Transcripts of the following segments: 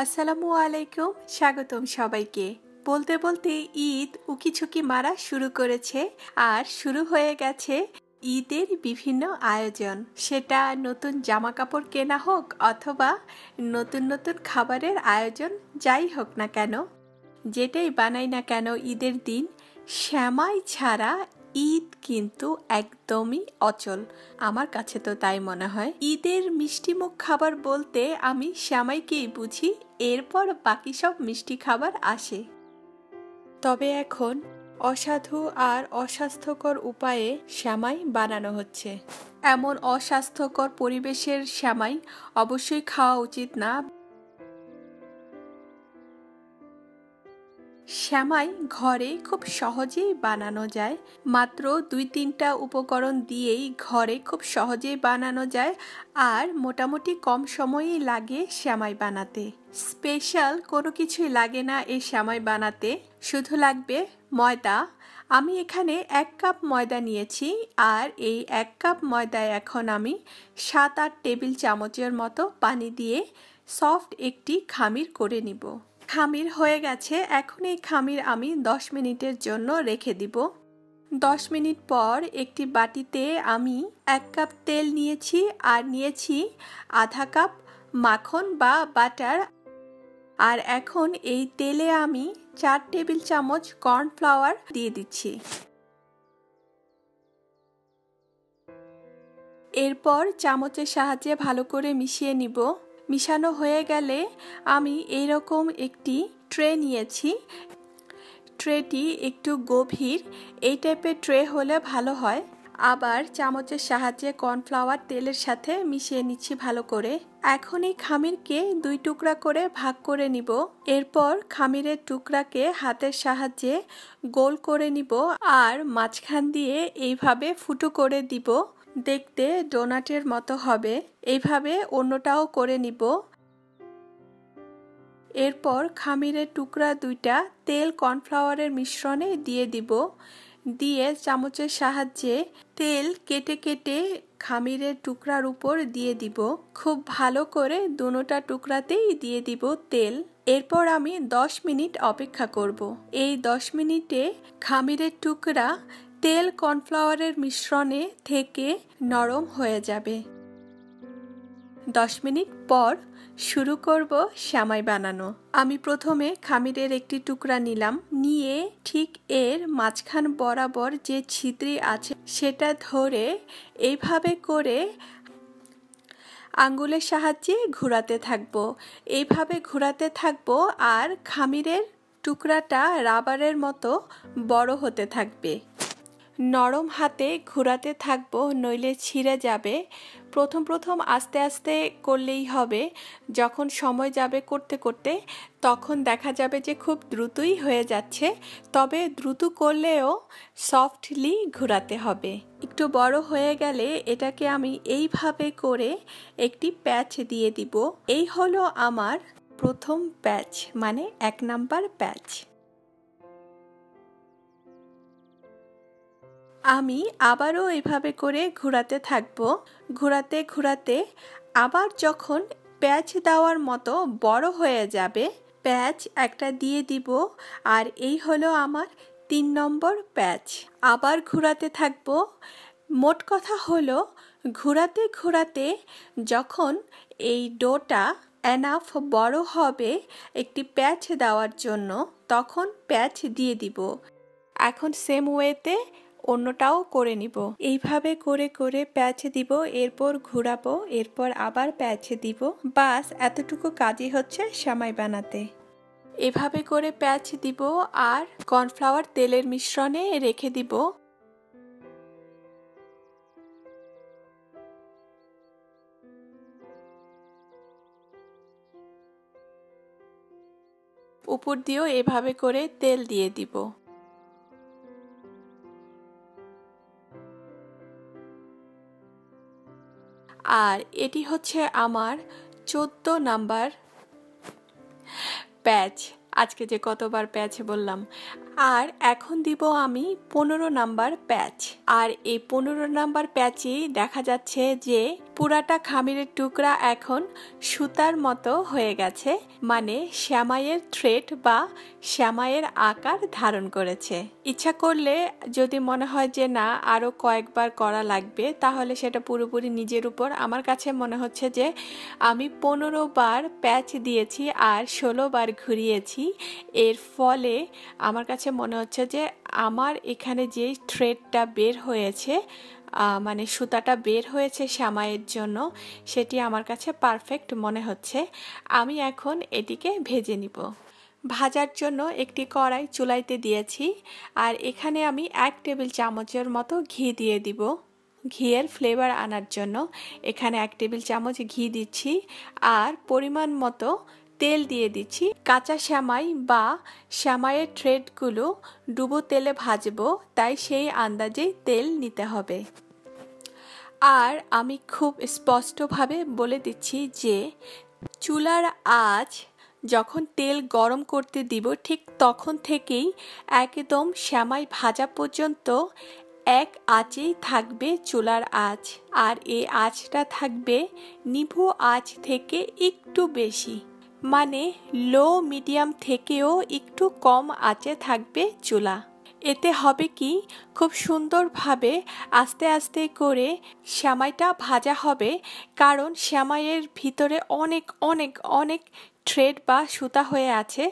আসসালামু আলাইকুম, স্বাগতম সবাইকে। বলতে বলতে ঈদ উকিঝুঁকি মারা শুরু করেছে আর শুরু হয়ে গেছে ঈদের বিভিন্ন আয়োজন। সেটা নতুন জামা কাপড় কেনা হোক অথবা নতুন নতুন খাবারের আয়োজন, যাই হোক না কেন, যেটাই বানাই না কেন ঈদের দিন সেমাই ছাড়া ঈদ কিন্তু একদমই অচল। আমার কাছে তো তাই মনে হয়। ঈদের মিষ্টিমুখ খাবার বলতে আমি সেমাইকেই বুঝি, এরপর বাকি সব মিষ্টি খাবার আসে। তবে এখন অসাধু আর অস্বাস্থ্যকর উপায়ে সেমাই বানানো হচ্ছে। এমন অস্বাস্থ্যকর পরিবেশের সেমাই অবশ্যই খাওয়া উচিত না। সেমাই ঘরে খুব সহজেই বানানো যায়। মাত্র 2-3টা উপকরণ দিয়েই ঘরে খুব সহজেই বানানো যায় আর মোটামুটি কম সময়ই লাগে সেমাই বানাতে। স্পেশাল কোনো কিছুই লাগে না এই সেমাই বানাতে, শুধু লাগবে ময়দা। আমি এখানে 1 কাপ ময়দা নিয়েছি আর এই 1 কাপ ময়দায় এখন আমি 7-8 টেবিল চামচের মতো পানি দিয়ে সফট একটি খামির করে নিব। খামির হয়ে গেছে, এখন এই খামির আমি 10 মিনিটের জন্য রেখে দিব। 10 মিনিট পর একটি বাটিতে আমি 1 কাপ তেল নিয়েছি আর নিয়েছি আধা কাপ মাখন বা বাটার। আর এখন এই তেলে আমি 4 টেবিল চামচ কর্নফ্লাওয়ার দিয়ে দিচ্ছি। এরপর চামচের সাহায্যে ভালো করে মিশিয়ে নিব। মিশানো হয়ে গেলে আমি এইরকম একটি ট্রে নিয়েছি। ট্রেটি একটু গভীর, এই টাইপের ট্রে হলে ভালো হয়। আবার চামচের সাহায্যে কর্নফ্লাওয়ার তেলের সাথে মিশিয়ে নিচ্ছি ভালো করে। এখন এই খামিরকে 2 টুকরা করে ভাগ করে নিব। এরপর খামিরের টুকরাকে হাতের সাহায্যে গোল করে নিব আর মাঝখান দিয়ে এইভাবে ফুটো করে দিব। দেখতে ডোনাটের মতো হবে। এইভাবে অন্যটাও করে নিব। এরপর খামিরের টুকরা 2টা তেল কর্নফ্লাওয়ারের মিশ্রণে দিয়ে দিব। দিয়ে চামচের সাহায্যে তেল কেটে কেটে খামিরের টুকরার উপর দিয়ে দিব। খুব ভালো করে দুটোটা টুকরাতেই দিয়ে দিব তেল। এরপর আমি 10 মিনিট অপেক্ষা করব। এই 10 মিনিটে খামিরের টুকরা তেল কর্নফ্লাওয়ারের মিশ্রণে থেকে নরম হয়ে যাবে। 10 মিনিট পর শুরু করব সেমাই বানানো। আমি প্রথমে খামিরের একটি টুকরা নিলাম, নিয়ে ঠিক এর মাঝখান বরাবর যে ছিদ্রি আছে সেটা ধরে এইভাবে করে আঙ্গুলের সাহায্যে ঘোরাতে থাকবো। এইভাবে ঘোরাতে থাকবো আর খামিরের টুকরাটা রাবারের মতো বড় হতে থাকবে। নরম হাতে ঘোরাতে থাকবো, নইলে ছিঁড়ে যাবে। প্রথম আস্তে আস্তে করলেই হবে। যখন সময় যাবে করতে করতে তখন দেখা যাবে যে খুব দ্রুতই হয়ে যাচ্ছে। তবে দ্রুত করলেও সফটলি ঘোরাতে হবে। একটু বড় হয়ে গেলে এটাকে আমি এইভাবে করে একটি প্যাচ দিয়ে দিব। এই হলো আমার প্রথম প্যাচ, মানে 1 নাম্বার প্যাচ। আমি আবারও এভাবে করে ঘোরাতে থাকবো। ঘোরাতে ঘোরাতে আবার যখন প্যাচ দেওয়ার মতো বড় হয়ে যাবে, প্যাচ একটা দিয়ে দিব। আর এই হলো আমার 3 নম্বর প্যাচ। আবার ঘোরাতে থাকবো। মোট কথা হলো ঘোরাতে ঘোরাতে যখন এই ডোটা এনাফ বড় হবে একটি প্যাচ দেওয়ার জন্য, তখন প্যাচ দিয়ে দিব। এখন সেম ওয়েতে অন্যটাও করে নিব। এইভাবে করে করে প্যাচ দিব, এরপর ঘোরাবো, এরপর আবার প্যাচ দিব। বাস এতটুকু কাজই হচ্ছে সেমাই বানাতে। এভাবে করে প্যাচ দিব আর কর্নফ্লাওয়ার তেলের মিশ্রণে রেখে দিব। উপর দিয়েও এভাবে করে তেল দিয়ে দিব। আর এটি হচ্ছে আমার 14 নাম্বার প্যাচ। আজকে যে কতবার প্যাচ বললাম। আর এখন দিব আমি 15 নাম্বার প্যাচ। আর এই 15 নাম্বার প্যাচেই দেখা যাচ্ছে যে পুরাটা খামিরের টুকরা এখন সুতার মতো হয়ে গেছে, মানে শ্যামাইয়ের থ্রেড বা শ্যামাইয়ের আকার ধারণ করেছে। ইচ্ছা করলে যদি মনে হয় যে না আরও কয়েকবার করা লাগবে, তাহলে সেটা পুরোপুরি নিজের উপর। আমার কাছে মনে হচ্ছে যে আমি 15 বার প্যাচ দিয়েছি আর 16 বার ঘুরিয়েছি, এর ফলে আমার কাছে মনে হচ্ছে যে আমার এখানে যে থ্রেডটা বের হয়েছে, মানে সুতাটা বের হয়েছে শ্যামাইয়ের জন্য, সেটি আমার কাছে পারফেক্ট মনে হচ্ছে। আমি এখন এটিকে ভেজে নিব। ভাজার জন্য একটি কড়াই চুলাইতে দিয়েছি, আর এখানে আমি 1 টেবিল চামচের মতো ঘি দিয়ে দিব। ঘিয়ের ফ্লেভার আনার জন্য এখানে 1 টেবিল চামচ ঘি দিচ্ছি, আর পরিমাণ মতো তেল দিয়ে দিচ্ছি। কাঁচা শ্যামাই বা শ্যামাইয়ের থ্রেডগুলো ডুবো তেলে ভাজবো, তাই সেই আন্দাজেই তেল নিতে হবে। আর আমি খুব স্পষ্টভাবে বলে দিচ্ছি যে চুলার আঁচ যখন তেল গরম করতে দিব, ঠিক তখন থেকেই একদম শ্যামাই ভাজা পর্যন্ত এক আঁচেই থাকবে চুলার আঁচ। আর এই আঁচটা থাকবে নিভু আঁচ থেকে একটু বেশি, মানে লো মিডিয়াম থেকেও একটু কম আঁচে থাকবে চুলা। এতে হবে কি, খুব সুন্দরভাবে আস্তে আস্তে করে শ্যামাইটা ভাজা হবে, কারণ শ্যামাইয়ের ভিতরে অনেক অনেক অনেক থ্রেড বা সুতা হয়ে আছে।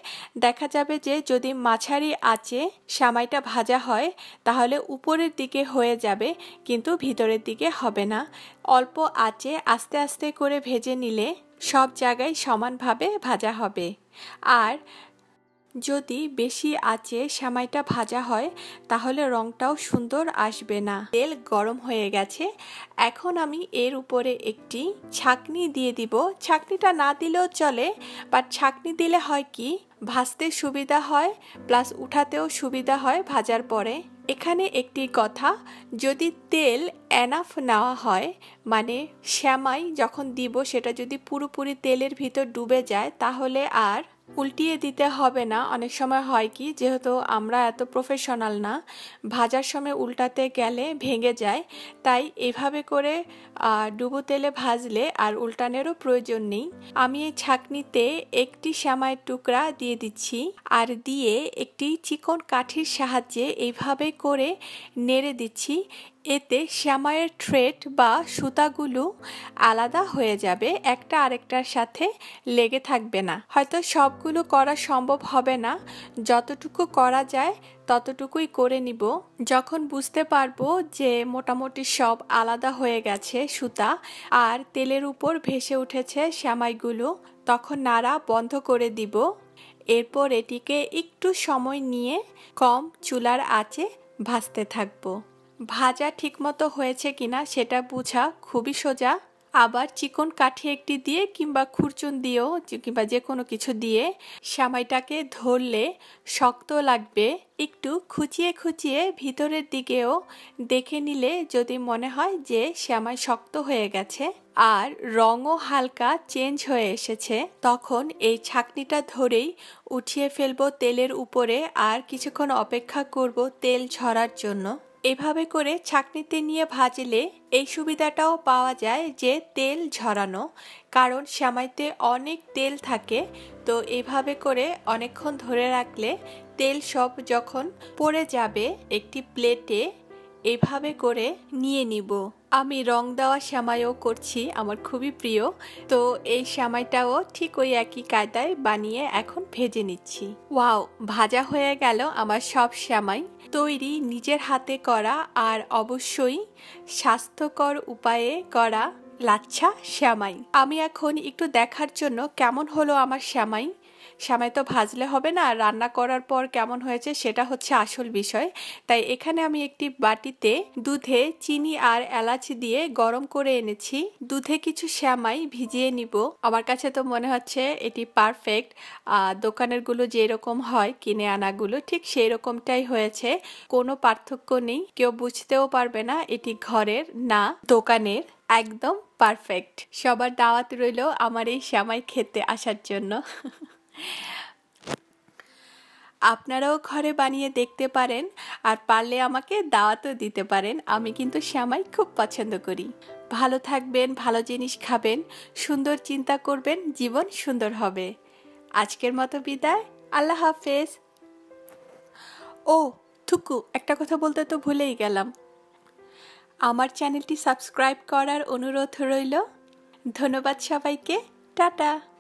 দেখা যাবে যে যদি মাঝারি আঁচে শ্যামাইটা ভাজা হয় তাহলে উপরের দিকে হয়ে যাবে, কিন্তু ভিতরের দিকে হবে না। অল্প আঁচে আস্তে আস্তে করে ভেজে নিলে সব জায়গায় সমানভাবে ভাজা হবে। আর যদি বেশি আঁচে শ্যামাইটা ভাজা হয় তাহলে রংটাও সুন্দর আসবে না। তেল গরম হয়ে গেছে, এখন আমি এর উপরে একটি ছাঁকনি দিয়ে দিব। ছাঁকনিটা না দিলেও চলে, বাট ছাঁকনি দিলে হয় কি, ভাজতে সুবিধা হয় প্লাস উঠাতেও সুবিধা হয় ভাজার পরে। এখানে একটি কথা, যদি তেল এনাফ নেওয়া হয়, মানে শ্যামাই যখন দিব সেটা যদি পুরোপুরি তেলের ভিতর ডুবে যায়, তাহলে আর উল্টিয়ে দিতে হবে না। অনেক সময় হয় কি, যেহেতু আমরা এত প্রফেশনাল না, ভাজার সময় উল্টাতে গেলে ভেঙে যায়, তাই এভাবে করে ডুবো তেলে ভাজলে আর উল্টানেরও প্রয়োজন নেই। আমি এই ছাঁকনিতে একটি শ্যামাইয়ের টুকরা দিয়ে দিচ্ছি, আর দিয়ে একটি চিকন কাঠির সাহায্যে এইভাবে করে নেড়ে দিচ্ছি। এতে শ্যামাইয়ের থ্রেড বা সুতাগুলো আলাদা হয়ে যাবে, একটা আরেকটার সাথে লেগে থাকবে না। হয়তো সবগুলো করা সম্ভব হবে না, যতটুকু করা যায় ততটুকুই করে নিব। যখন বুঝতে পারবো যে মোটামুটি সব আলাদা হয়ে গেছে সুতা, আর তেলের উপর ভেসে উঠেছে শ্যামাইগুলো, তখন নাড়া বন্ধ করে দিব। এরপর এটিকে একটু সময় নিয়ে কম চুলার আঁচে ভাজতে থাকবো। ভাজা ঠিকমতো হয়েছে কিনা সেটা বোঝা খুবই সোজা। আবার চিকন কাঠি একটি দিয়ে কিংবা খুরচুন দিয়েও কিংবা যে কোনো কিছু দিয়ে শ্যামাইটাকে ধরলে শক্ত লাগবে। একটু খুঁচিয়ে খুঁচিয়ে ভিতরের দিকেও দেখে নিলে যদি মনে হয় যে শ্যামাই শক্ত হয়ে গেছে আর রঙও হালকা চেঞ্জ হয়ে এসেছে, তখন এই ছাঁকনিটা ধরেই উঠিয়ে ফেলবো তেলের উপরে, আর কিছুক্ষণ অপেক্ষা করব তেল ঝরার জন্য। এভাবে করে ছাঁকনিতে নিয়ে ভাজলে এই সুবিধাটাও পাওয়া যায় যে তেল ঝরানো, কারণ শ্যামাইতে অনেক তেল থাকে। তো এভাবে করে অনেকক্ষণ ধরে রাখলে তেল সব যখন পড়ে যাবে একটি প্লেটে, এভাবে করে নিয়ে নিব। আমি রং দেওয়া শ্যামাইও করছি, আমার খুবই প্রিয়। তো এই শ্যামাইটাও ঠিক ওই একই কায়দায় বানিয়ে এখন ভেজে নিচ্ছি। ওয়াও, ভাজা হয়ে গেল আমার সব শ্যামাই তৈরি, নিজের হাতে করা আর অবশ্যই স্বাস্থ্যকর উপায়ে করা লাচ্ছা শ্যামাই। আমি এখন একটু দেখার জন্য কেমন হলো আমার শ্যামাই। শ্যামাই তো ভাজলে হবে না, রান্না করার পর কেমন হয়েছে সেটা হচ্ছে আসল বিষয়। তাই এখানে আমি একটি বাটিতে দুধে চিনি আর এলাচ দিয়ে গরম করে এনেছি। দুধে কিছু শ্যামাই ভিজিয়ে নিব। আমার কাছে তো মনে হচ্ছে এটি পারফেক্ট। দোকানের গুলো যেরকম হয় কিনে আনাগুলো ঠিক সেই রকমটাই হয়েছে, কোনো পার্থক্য নেই। কেউ বুঝতেও পারবে না এটি ঘরের না দোকানের, একদম পারফেক্ট। সবার দাওয়াত রইল আমার এই শ্যামাই খেতে আসার জন্য। আপনারাও ঘরে বানিয়ে দেখতে পারেন, আর পারলে আমাকে দাওয়াতও দিতে পারেন। আমি কিন্তু সেমাই খুব পছন্দ করি। ভালো থাকবেন, ভালো জিনিস খাবেন, সুন্দর চিন্তা করবেন, জীবন সুন্দর হবে। আজকের মতো বিদায়। আল্লাহ হাফেজ। ও থুকু, একটা কথা বলতে তো ভুলেই গেলাম। আমার চ্যানেলটি সাবস্ক্রাইব করার অনুরোধ রইল। ধন্যবাদ সবাইকে। টাটা।